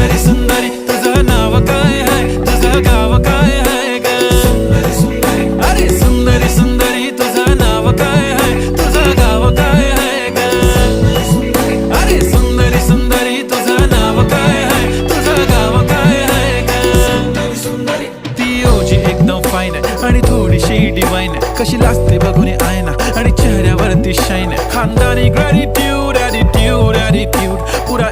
सुंदरी सुंदरी तुझं नाव काय आहे, तुझं गाव काय आहे ग? सुंदरी सुंदरी, अरे सुंदरी सुंदरी तुझं नाव काय आहे, तुझं गाव काय आहे ग? अरे सुंदरी सुंदरी तुझं नाव काय आहे, तुझं गाव काय आहे ग? सुंदरी ती ओजी एकदम फाईन आहे आणि थोडीशी डिवाइन आहे, कशी लाजते बघून आयना आणि चेहऱ्यावरती शाईन आहे. खानदानी ग्रॅटिट्यूड ॲटिट्यूड ॲटिट्यूड पुरा